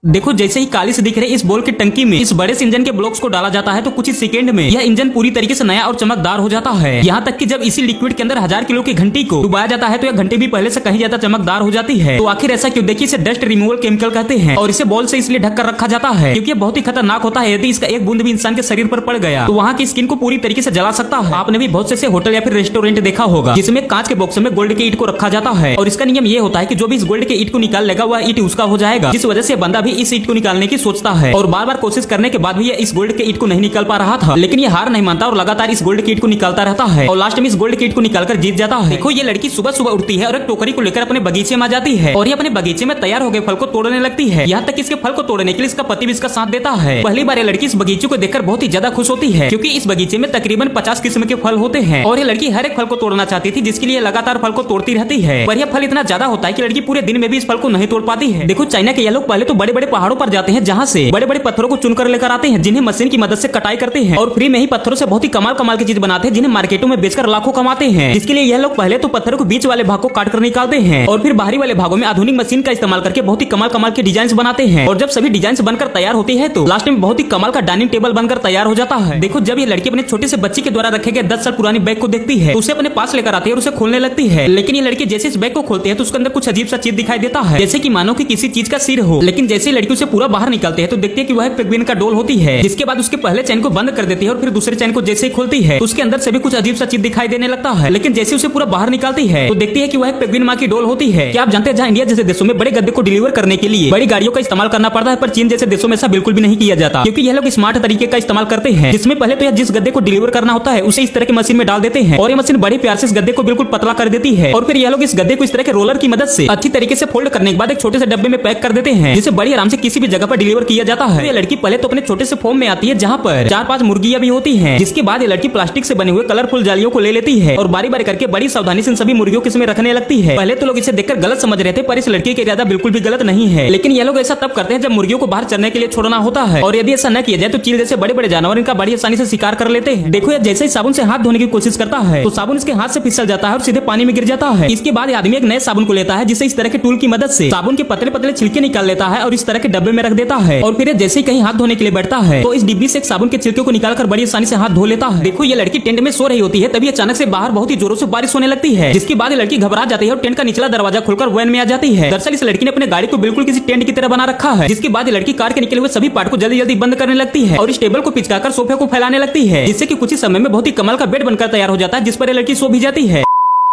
देखो जैसे ही काली से दिख रहे इस बॉल की टंकी में इस बड़े से इंजन के ब्लॉक्स को डाला जाता है तो कुछ ही सेकंड में यह इंजन पूरी तरीके से नया और चमकदार हो जाता है। यहाँ तक कि जब इसी लिक्विड के अंदर 1000 किलो की घंटी को डुबाया जाता है तो यह घंटी भी पहले से कहीं ज्यादा चमकदार हो जाती है। तो आखिर ऐसा क्यों? देखिए इसे डस्ट रिमूवल केमिकल कहते हैं और इसे बॉल से इसलिए ढककर रखा जाता है क्योंकि बहुत ही खतरनाक होता है। यदि इसका एक बूंद भी इंसान के शरीर पर पड़ गया तो वहाँ की स्किन को पूरी तरीके से जला सकता है। आपने भी बहुत से होटल या फिर रेस्टोरेंट देखा होगा जिसमें कांच के बॉक्स में गोल्ड के ईट को रखा जाता है और इसका नियम ये होता है कि जो भी इस गोल्ड के ईट को निकाल लेगा वह ईट उसका हो जाएगा, जिस वजह से बंदा भी इस ईट को निकालने की सोचता है और बार बार कोशिश करने के बाद भी ये इस गोल्ड के ईट को नहीं निकाल पा रहा था। लेकिन ये हार नहीं मानता और लगातार इस गोल्ड के ईट को निकालता रहता है और लास्ट में इस गोल्ड के ईट को निकालकर जीत जाता है। देखो ये लड़की सुबह सुबह उठती है और एक टोकरी को लेकर अपने बगीचे में आ जाती है और ये अपने बगीचे में तैयार हो गए फल को तोड़ने लगती है। यहाँ तक इसके फल को तोड़ने के लिए इसका पति भी इसका साथ देता है। पहली बार ये लड़की इस बगीचे को देखकर बहुत ही ज्यादा खुश होती है क्योंकि इस बगीचे में तकरीबन 50 किस्म के फल होते हैं और ये लड़की हर एक फल को तोड़ना चाहती थी, जिसके लिए लगातार फल को तोड़ती रहती है। पर यह फल इतना ज्यादा होता है कि लड़की पूरे दिन में भी इस फल को नहीं तोड़ पाती है। देखो चाइना के ये लोग पहले तो बड़े बड़े पहाड़ों पर जाते हैं जहाँ से बड़े बड़े पत्थरों को चुनकर लेकर आते हैं जिन्हें मशीन की मदद से कटाई करते हैं और फ्री में ही पत्थरों से बहुत ही कमाल कमाल की चीज बनाते हैं जिन्हें मार्केटों में बेचकर लाखों कमाते हैं। जिसके लिए यह लोग पहले तो पत्थरों को बीच वाले भाग को काट कर निकालते हैं और फिर बाहरी वाले भागों में आधुनिक मशीन का इस्तेमाल करके बहुत ही कमाल कमाल के डिजाइन बनाते हैं और जब सभी डिजाइन बनकर तैयार होती है तो लास्ट में बहुत ही कमाल का डाइनिंग टेबल बनकर तैयार हो जाता है। देखो जब ये लड़की अपने छोटे से बच्चे के द्वारा रखे गए 10 साल पुरानी बैग को देखती है तो उसे अपने पास लेकर आती है और उसे खोलने लगती है। लेकिन ये लड़की जैसे इस बैग को खोलती है तो उसके अंदर कुछ अजीब सा चीज दिखाई देता है जैसे कि मानो कि किसी चीज का सिर हो। लेकिन जैसे ही लड़की उसे पूरा बाहर निकालती है तो देखती है कि वह एक पेंगुइन का डोल होती है। जिसके बाद उसके पहले चैन को बंद कर देती है और फिर दूसरे चैन को जैसे ही खोलती है तो उसके अंदर से भी कुछ अजीब सा चीज दिखाई देने लगता है। लेकिन जैसे उसे पूरा बाहर निकालती है तो देखती है कि वह एक पेंगुइन माँ की डोल होती है। क्या आप जानते हैं जहाँ इंडिया जैसे देशों में बड़े गद्दे को डिलीवर करने के लिए बड़ी गाड़ियों का इस्तेमाल करना पड़ता है, पर चीन जैसे देशों में ऐसा बिल्कुल भी नहीं किया जाता क्योंकि यह लोग स्मार्ट तरीके का इस्तेमाल करते हैं जिसमें पहले तो यह जिस गद्दे को डिलीवर करना होता है उसे इस तरह की मशीन में डाल देते हैं और ये मशीन बड़े प्यार से इस गद्दे को बिल्कुल पतला कर देती है और फिर यह लोग इस गद्दे को इस तरह के रोलर की मदद से अच्छी तरीके से फोल्ड करने के बाद एक छोटे से डब्बे में पैक कर देते हैं जिसे बड़ी आराम से किसी भी जगह पर डिलीवर किया जाता है। ये लड़की पहले तो अपने छोटे से फॉर्म में आती है जहाँ पर 4-5 मुर्गियां भी होती हैं। जिसके बाद ये लड़की प्लास्टिक से बने हुए कलरफुल जालियों को ले लेती है और बारी बारी करके बड़ी सावधानी से इन सभी मुर्गियों को इसमें रखने लगती है। पहले तो लोग इसे देखकर गलत समझ रहे थे पर इस लड़की का इरादा बिल्कुल भी गलत नहीं है। लेकिन ये लोग ऐसा तब करते हैं जब मुर्गियों को बाहर चरने के लिए छोड़ना होता है और यदि ऐसा न किया जाए तो चील जैसे बड़े बड़े जानवर इनका बड़ी आसानी से शिकार कर लेते हैं। देखो ये जैसे ही साबुन से हाथ धोने की कोशिश करता है तो साबुन इसके हाथ से फिसल जाता है और सीधे पानी में गिर जाता है। इसके बाद आदमी एक नए साबुन को लेता है जिसे इस तरह के टूल की मदद से साबुन के पतले पतले छिलके निकाल लेता है और इस तरह के डब्बे में रख देता है और फिर जैसे ही कहीं हाथ धोने के लिए बैठता है तो इस डिब्बी से एक साबुन के छिलके को निकालकर बड़ी आसानी से हाथ धो लेता है। देखो ये लड़की टेंट में सो रही होती है तभी अचानक से बाहर बहुत ही जोरों से बारिश होने लगती है जिसके बाद ये लड़की घबरा जाती है और टेंट का निचला दरवाजा खोलकर वैन में आ जाती है। दरअसल इस लड़की ने अपने गाड़ी को बिल्कुल किसी टेंट की तरह बना रखा है। जिसके बाद ये लड़की कार के निकले हुए सभी पार्ट को जल्दी जल्दी बंद करने लगती है और इस टेबल को पिचकाकर सोफे को फैलाने लगती है जिससे कि कुछ ही समय में बहुत ही कमाल का बेड बनकर तैयार हो जाता है जिस पर ये लड़की सो भी जाती है।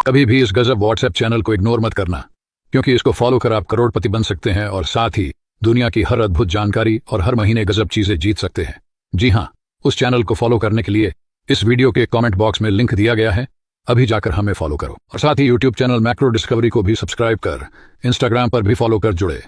कभी भी इस गजब व्हाट्सएप चैनल को इग्नोर मत करना क्योंकि इसको फॉलो कर आप करोड़पति बन सकते हैं और साथ ही दुनिया की हर अद्भुत जानकारी और हर महीने गजब चीजें जीत सकते हैं। जी हाँ, उस चैनल को फॉलो करने के लिए इस वीडियो के कमेंट बॉक्स में लिंक दिया गया है, अभी जाकर हमें फॉलो करो और साथ ही यूट्यूब चैनल मैक्रो डिस्कवरी को भी सब्सक्राइब कर इंस्टाग्राम पर भी फॉलो कर जुड़े।